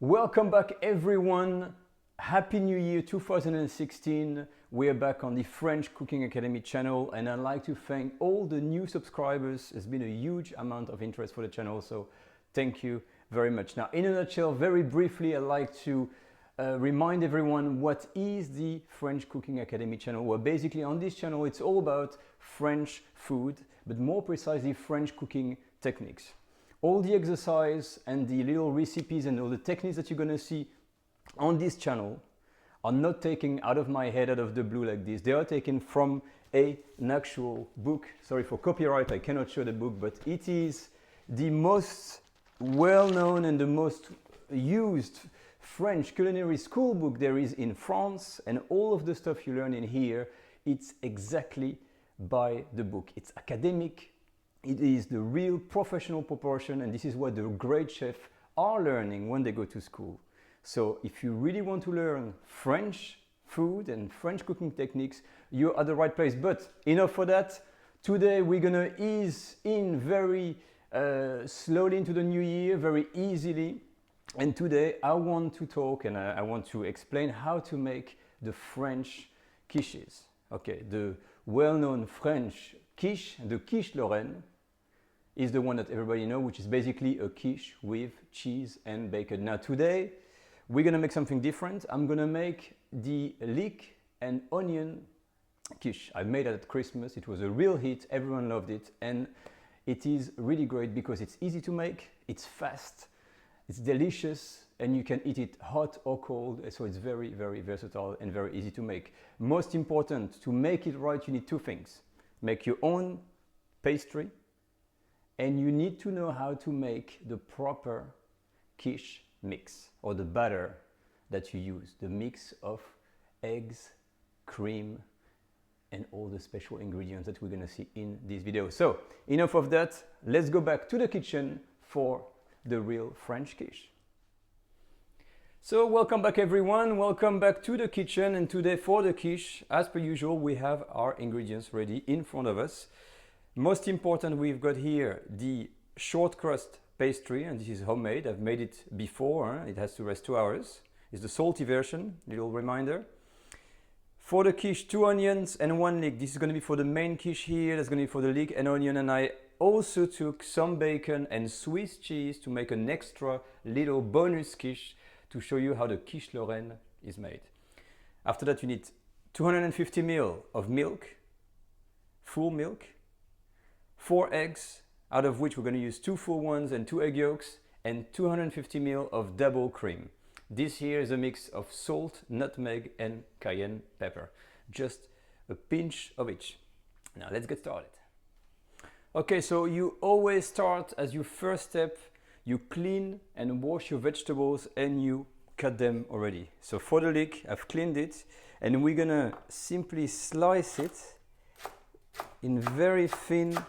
Welcome back everyone. Happy New Year 2016. We're back on the French Cooking Academy channel and I'd like to thank all the new subscribers. There's been a huge amount of interest for the channel, so thank you very much. Now, in a nutshell, very briefly, I'd like to remind everyone what is the French Cooking Academy channel. Well, basically on this channel, it's all about French food, but more precisely French cooking techniques. All the exercise and the little recipes and all the techniques that you're going to see on this channel are not taken out of my head, out of the blue like this. They are taken from an actual book. Sorry for copyright, I cannot show the book, but it is the most well-known and the most used French culinary school book there is in France, and all of the stuff you learn in here, it's exactly by the book. It's academic. It is the real professional proportion, and this is what the great chefs are learning when they go to school. So if you really want to learn French food and French cooking techniques, you're at the right place. But enough for that. Today we're gonna ease in very slowly into the new year, very easily. And today I want to talk and I want to explain how to make the French quiches. Okay, the well-known French quiche, the Quiche Lorraine, is the one that everybody knows, which is basically a quiche with cheese and bacon. Now today, we're gonna make something different. I'm gonna make the Leek and Onion Quiche. I made it at Christmas. It was a real hit. Everyone loved it. And it is really great because it's easy to make, it's fast, it's delicious, and you can eat it hot or cold. So it's very, very versatile and very easy to make. Most important, to make it right, you need two things. Make your own pastry, and you need to know how to make the proper quiche mix, or the batter that you use, the mix of eggs, cream, and all the special ingredients that we're gonna see in this video. So enough of that, let's go back to the kitchen for the real French quiche. So welcome back everyone, welcome back to the kitchen, and today for the quiche, as per usual, we have our ingredients ready in front of us. Most important, we've got here the short crust pastry, and this is homemade. I've made it before, it has to rest 2 hours. It's the salty version, little reminder. For the quiche, 2 onions and 1 leek. This is going to be for the main quiche here, that's going to be for the leek and onion, and I also took some bacon and Swiss cheese to make an extra little bonus quiche to show you how the Quiche Lorraine is made. After that, you need 250 ml of milk, full milk, 4 eggs, out of which we're going to use 2 full ones and 2 egg yolks, and 250 ml of double cream. This here is a mix of salt, nutmeg, and cayenne pepper. Just a pinch of each. Now let's get started. Okay, so you always start as your first step. You clean and wash your vegetables and you cut them already. So for the leek, I've cleaned it, and we're gonna simply slice it in very thin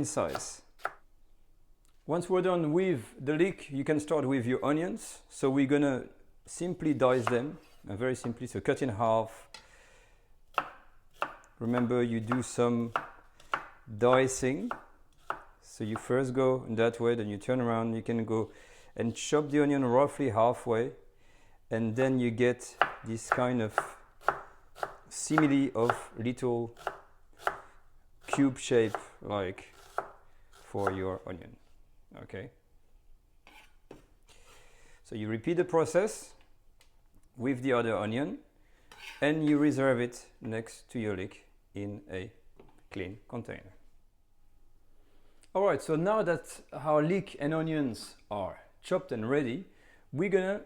size. Once we're done with the leek, you can start with your onions. So we're gonna simply dice them, very simply, so cut in half. Remember, you do some dicing. So you first go in that way, then you turn around, you can go and chop the onion roughly halfway, and then you get this kind of simile of little cube shape, like for your onion. Okay, so you repeat the process with the other onion, and you reserve it next to your leek in a clean container. All right, so now that our leek and onions are chopped and ready, we're gonna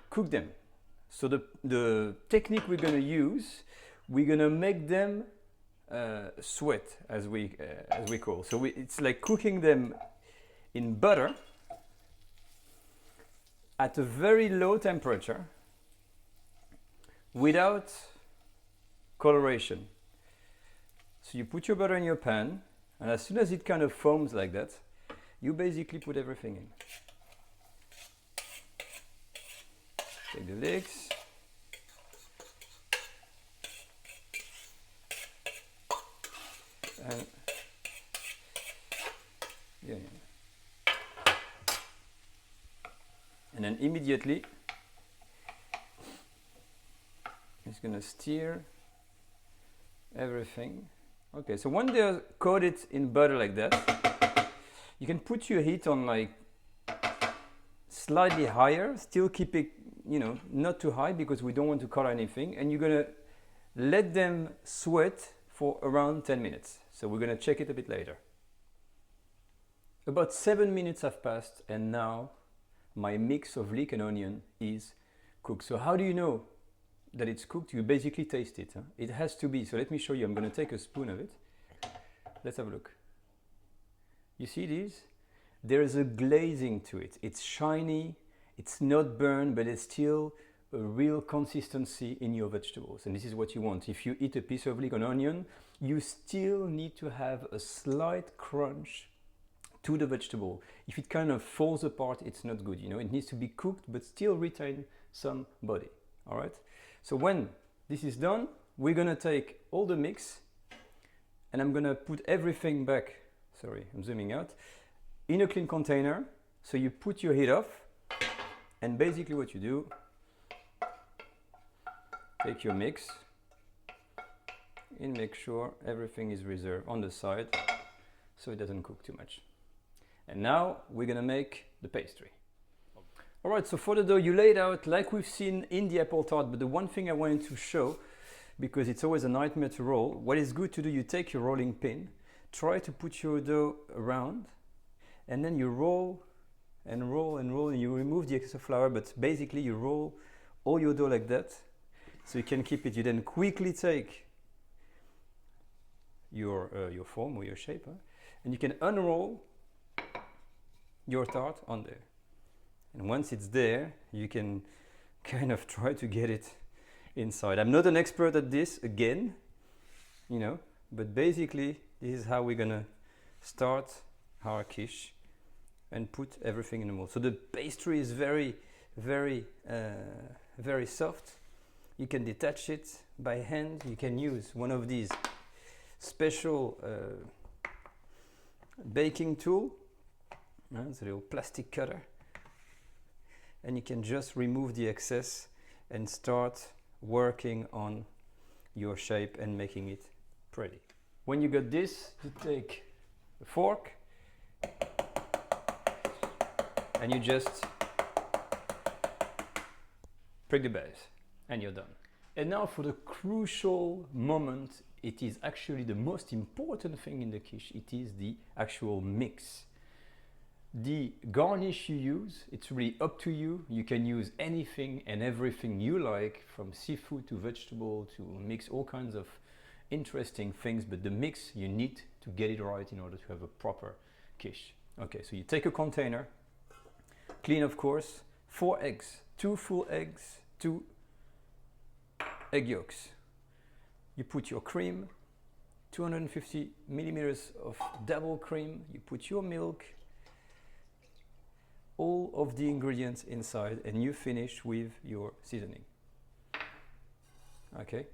cook them. So the technique we're gonna use, we're gonna make them sweat, as we call. So it's like cooking them in butter at a very low temperature without coloration. So you put your butter in your pan, and as soon as it kind of foams like that, you basically put everything in. Take the leeks, and the onion. And then immediately it's gonna stir everything. Okay, so when they're coated in butter like that, you can put your heat on like slightly higher, still keep it, you know, not too high because we don't want to color anything, and you're gonna let them sweat for around 10 minutes. So we're gonna check it a bit later. About 7 minutes have passed, and now my mix of leek and onion is cooked. So how do you know that it's cooked? You basically taste it. Huh? It has to be. So let me show you. I'm going to take a spoon of it. Let's have a look. You see these? There is a glazing to it. It's shiny. It's not burned, but it's still a real consistency in your vegetables. And this is what you want. If you eat a piece of leek and onion, you still need to have a slight crunch to the vegetable. If it kind of falls apart, it's not good. You know, it needs to be cooked, but still retain some body. All right. So when this is done, we're gonna take all the mix, and I'm gonna put everything back. Sorry, I'm zooming out. In a clean container. So you put your heat off, and basically what you do, take your mix and make sure everything is reserved on the side so it doesn't cook too much. And now we're gonna make the pastry. All right, so for the dough, you lay it out like we've seen in the apple tart, but the one thing I wanted to show, because it's always a nightmare to roll, what is good to do, you take your rolling pin, try to put your dough around, and then you roll and roll and roll, and you remove the excess of flour, but basically you roll all your dough like that, so you can keep it. You then quickly take your form or your shape, huh? And you can unroll your tart on there. And once it's there, you can kind of try to get it inside. I'm not an expert at this, again, you know, but basically this is how we're gonna start our quiche and put everything in the mold. So the pastry is very, very, very soft. You can detach it by hand. You can use one of these special baking tool. It's a little plastic cutter, and you can just remove the excess and start working on your shape and making it pretty. When you got this, you take a fork and you just prick the base and you're done. And now for the crucial moment, it is actually the most important thing in the quiche. It is the actual mix. The garnish you use, it's really up to you. You can use anything and everything you like, from seafood to vegetable, to mix all kinds of interesting things, but the mix, you need to get it right in order to have a proper quiche. Okay, so you take a container, clean of course, 4 eggs, 2 full eggs, 2 egg yolks. You put your cream, 250 milliliters of double cream, you put your milk, all of the ingredients inside, and you finish with your seasoning. Okay,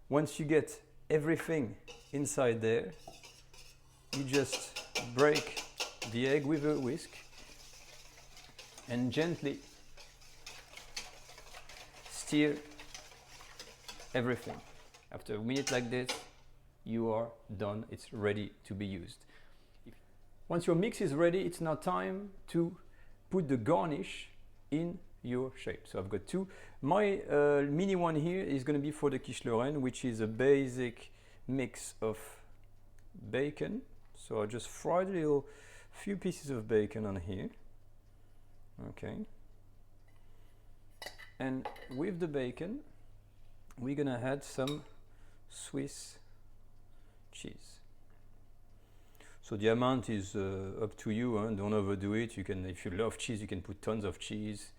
once you get everything inside there, you just break the egg with a whisk and gently stir everything. After a minute like this, you are done. It's ready to be used. Once your mix is ready, it's now time to put the garnish in your shape. So I've got 2. My mini one here is going to be for the Quiche Lorraine, which is a basic mix of bacon. So I'll just fry a little few pieces of bacon on here. Okay. And with the bacon, we're going to add some Swiss cheese. So the amount is up to you, huh? Don't overdo it. You can, if you love cheese, you can put tons of cheese.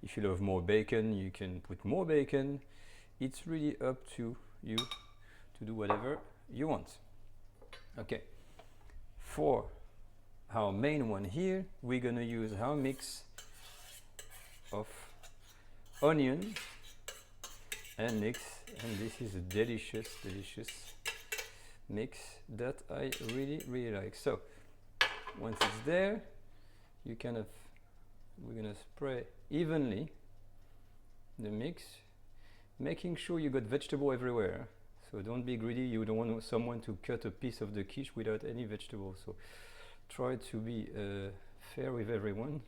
If you love more bacon, you can put more bacon. It's really up to you to do whatever you want. Okay. For our main one here, we're gonna use our mix of onion and leeks, and this is a delicious, delicious mix that I really, really like. So once it's there, you kind of, we're gonna spray evenly the mix, making sure you got vegetable everywhere. So don't be greedy, you don't want someone to cut a piece of the quiche without any vegetables. So try to be fair with everyone.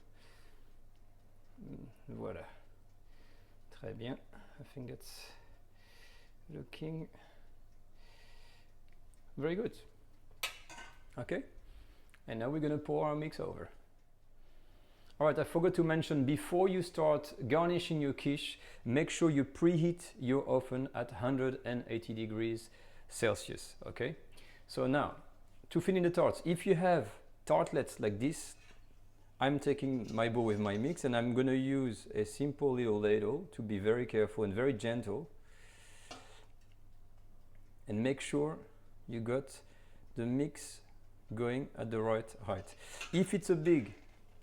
Voilà. Très bien. I think that's looking very good. Okay. And now we're gonna pour our mix over. All right, I forgot to mention, before you start garnishing your quiche, make sure you preheat your oven at 180 degrees Celsius, okay? So now, to fill in the tarts, if you have tartlets like this, I'm taking my bowl with my mix and I'm gonna use a simple little ladle to be very careful and very gentle. And make sure you got the mix going at the right height. If it's a big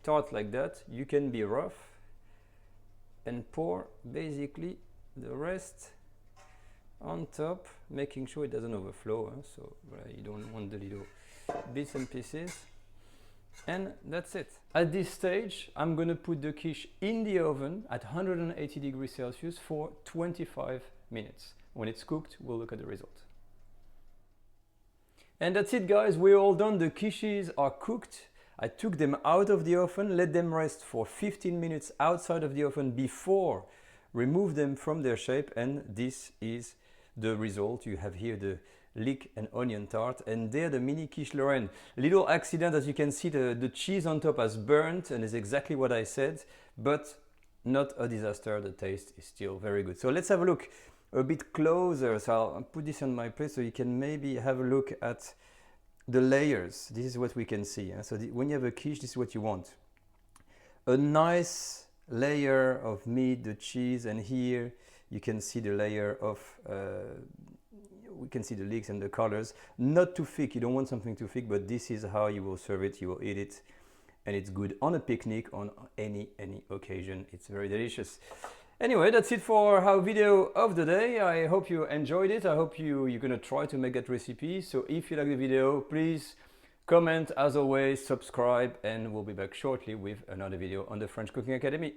tart like that, you can be rough and pour basically the rest on top, making sure it doesn't overflow, so you don't want the little bits and pieces. And that's it. At this stage, I'm gonna put the quiche in the oven at 180 degrees Celsius for 25 minutes. When it's cooked, we'll look at the result. And that's it, guys, we're all done. The quiches are cooked. I took them out of the oven, let them rest for 15 minutes outside of the oven before remove them from their shape, and this is the result. You have here the Leek and Onion tart, and there the mini Quiche Lorraine. Little accident, as you can see, the cheese on top has burnt, and is exactly what I said, but not a disaster. The taste is still very good. So let's have a look a bit closer. So I'll put this on my plate so you can maybe have a look at the layers. This is what we can see. So when you have a quiche, this is what you want. A nice layer of meat, the cheese, and here you can see the layer of, we can see the leeks and the colors. Not too thick, you don't want something too thick, but this is how you will serve it, you will eat it, and it's good on a picnic, on any occasion. It's very delicious. Anyway, that's it for our video of the day. I hope you enjoyed it. I hope you're gonna try to make that recipe. So if you like the video, please comment, as always, subscribe, and we'll be back shortly with another video on the French Cooking Academy.